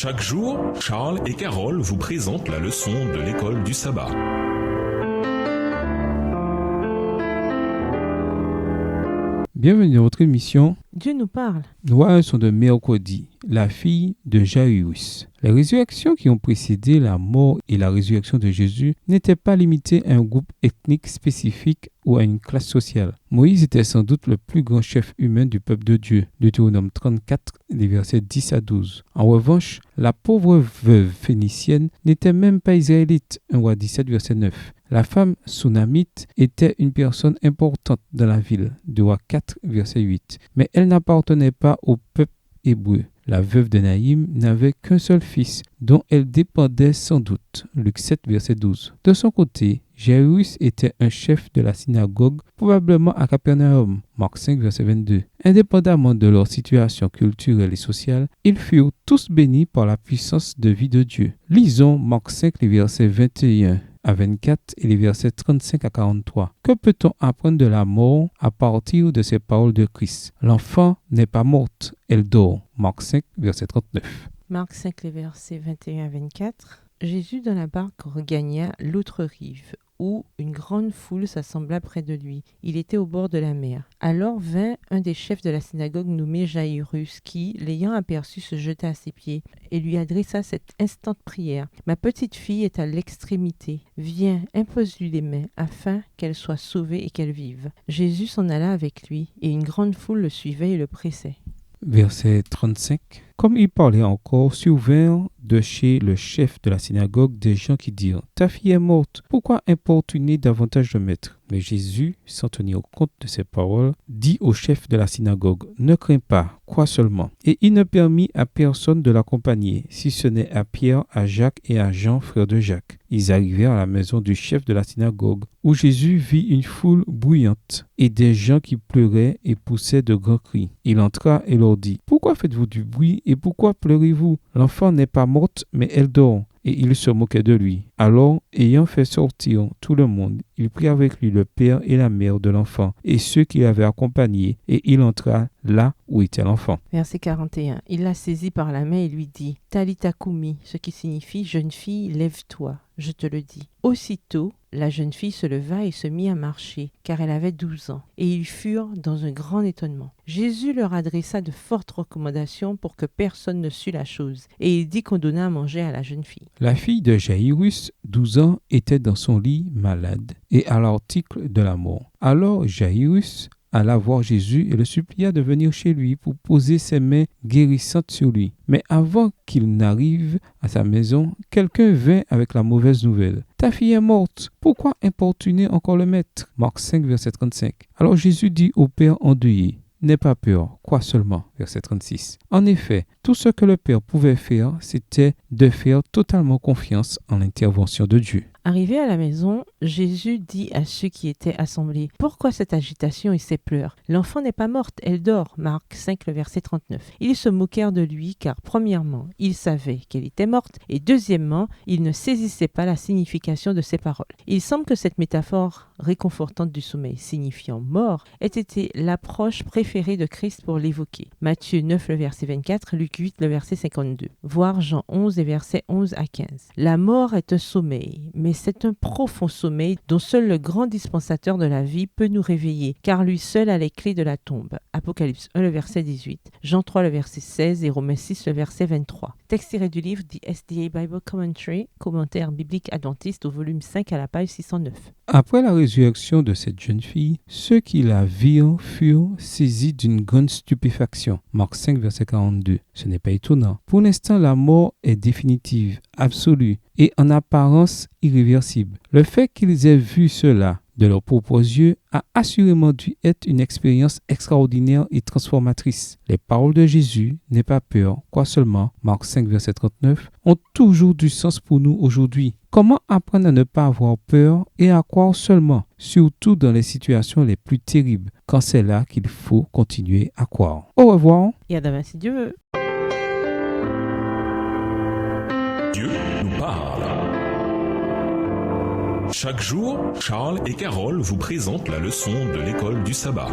Chaque jour, Charles et Carole vous présentent la leçon de l'école du sabbat. Bienvenue dans votre émission Dieu nous parle. Nous voyons de mercredi, la fille de Jairus. Les résurrections qui ont précédé la mort et la résurrection de Jésus n'étaient pas limitées à un groupe ethnique spécifique ou à une classe sociale. Moïse était sans doute le plus grand chef humain du peuple de Dieu, Deutéronome 34, les versets 10 à 12. En revanche, la pauvre veuve phénicienne n'était même pas israélite, 1 Roi 17, verset 9. La femme sunamite était une personne importante dans la ville, 2 Rois 4, verset 8. Mais elle n'appartenait pas au peuple hébreu. La veuve de Naïm n'avait qu'un seul fils, dont elle dépendait sans doute. Luc 7, verset 12. De son côté, Jairus était un chef de la synagogue, probablement à Capernaum. Marc 5, verset 22. Indépendamment de leur situation culturelle et sociale, ils furent tous bénis par la puissance de vie de Dieu. Lisons Marc 5, les versets 21 à 24 et les versets 35 à 43. Que peut-on apprendre de la mort à partir de ces paroles de Christ? L'enfant n'est pas morte, elle dort. Marc 5, verset 39. Marc 5, les versets 21 à 24. Jésus dans la barque regagna l'autre rive, où une grande foule s'assembla près de lui. Il était au bord de la mer. Alors vint un des chefs de la synagogue nommé Jairus, qui, l'ayant aperçu, se jeta à ses pieds et lui adressa cette instante prière. « Ma petite fille est à l'extrémité. Viens, impose-lui les mains, afin qu'elle soit sauvée et qu'elle vive. » Jésus s'en alla avec lui, et une grande foule le suivait et le pressait. Verset 35. Comme il parlait encore, survinrent de chez le chef de la synagogue des gens qui dirent « Ta fille est morte, pourquoi importuner davantage le maître ?» Mais Jésus, sans tenir compte de ces paroles, dit au chef de la synagogue « Ne crains pas, crois seulement. » Et il ne permit à personne de l'accompagner, si ce n'est à Pierre, à Jacques et à Jean, frère de Jacques. Ils arrivèrent à la maison du chef de la synagogue, où Jésus vit une foule bruyante et des gens qui pleuraient et poussaient de grands cris. Il entra et leur dit « Pourquoi faites-vous du bruit et pourquoi pleurez-vous? L'enfant n'est pas morte, mais elle dort. » Et il se moquait de lui. Alors, ayant fait sortir tout le monde, il prit avec lui le père et la mère de l'enfant et ceux qui l'avaient accompagné, et il entra là où était l'enfant. Verset 41. Il la saisit par la main et lui dit « Talitha koumi », ce qui signifie « Jeune fille, lève-toi, je te le dis ». Aussitôt, la jeune fille se leva et se mit à marcher, car elle avait 12 ans, et ils furent dans un grand étonnement. Jésus leur adressa de fortes recommandations pour que personne ne sût la chose, et il dit qu'on donna à manger à la jeune fille. La fille de Jairus, 12 ans, était dans son lit malade et à l'article de la mort. Alors Jairus alla voir Jésus et le supplia de venir chez lui pour poser ses mains guérissantes sur lui. Mais avant qu'il n'arrive à sa maison, quelqu'un vint avec la mauvaise nouvelle. « Ta fille est morte, pourquoi importuner encore le maître ?» Marc 5, verset 35. Alors Jésus dit au père endeuillé, « N'aie pas peur, crois seulement. » Verset 36. En effet, tout ce que le Père pouvait faire, c'était de faire totalement confiance en l'intervention de Dieu. Arrivé à la maison, Jésus dit à ceux qui étaient assemblés « Pourquoi cette agitation et ces pleurs? L'enfant n'est pas morte, elle dort. » Marc 5, le verset 39. Ils se moquèrent de lui car, premièrement, ils savaient qu'elle était morte et deuxièmement, ils ne saisissaient pas la signification de ces paroles. Il semble que cette métaphore réconfortante du sommeil, signifiant mort, ait été l'approche préférée de Christ pour l'évoquer. Matthieu 9, le verset 24, Luc 8, le verset 52, voire Jean 11, les versets 11 à 15. La mort est un sommeil, mais c'est un profond sommeil dont seul le grand dispensateur de la vie peut nous réveiller, car lui seul a les clés de la tombe. Apocalypse 1, le verset 18, Jean 3, le verset 16 et Romains 6, le verset 23. Texte tiré du livre The SDA Bible Commentary, commentaire biblique adventiste au volume 5 à la page 609. Après la résurrection de cette jeune fille, ceux qui la virent furent saisis d'une grande stupéfaction. Marc 5, verset 42. Ce n'est pas étonnant. Pour l'instant, la mort est définitive, absolue et en apparence irréversible. Le fait qu'ils aient vu cela de leurs propres yeux a assurément dû être une expérience extraordinaire et transformatrice. Les paroles de Jésus, « N'aie pas peur, crois seulement » Marc 5, verset 39, ont toujours du sens pour nous aujourd'hui. Comment apprendre à ne pas avoir peur et à croire seulement, surtout dans les situations les plus terribles, quand c'est là qu'il faut continuer à croire. Au revoir. Et à demain si Dieu veut. Dieu nous parle. Chaque jour, Charles et Carole vous présentent la leçon de l'école du sabbat.